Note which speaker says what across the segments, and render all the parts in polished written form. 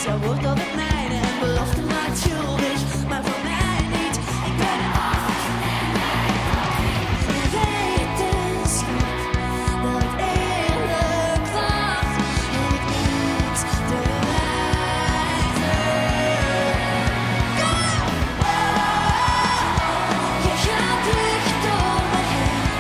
Speaker 1: jouw woord op het mijne en belofte maakt schuldig, maar voor mij niet. Ik ben een je weet het, schat, dat het eerlijk was en ik niets te wijten. Je gaat dicht door me heen,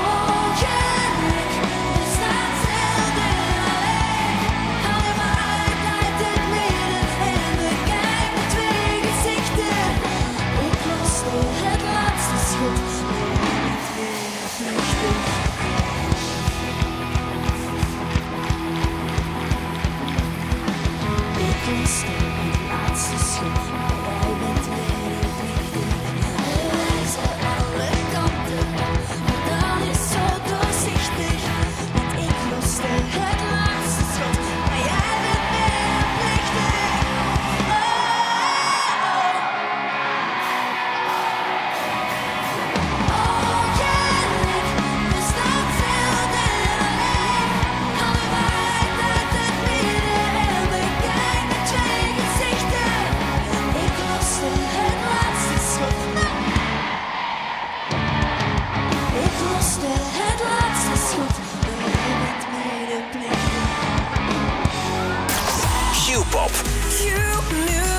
Speaker 1: ongeluk, je staat zelden alleen. Hou je maar uit het midden en bekijk met twee gezichten. Ik loste het laatste schot, maar jij bent weer vluchtig. Ik loste het laatste schot, maar jij bent weer vluchtig. We wijzen alle kanten op, maar dan is zo doorzichtig. Want ik loste het laatste schot, maar jij bent weer vluchtig. Ongeluk, je staat zelden alleen. Hou je maar uit het midden en bekijk met twee gezichten. Ik loste het laatste schot. Ik loste het laatste schot, maar jij bent medeplichtig.
Speaker 2: Q-pop.
Speaker 3: Q-music.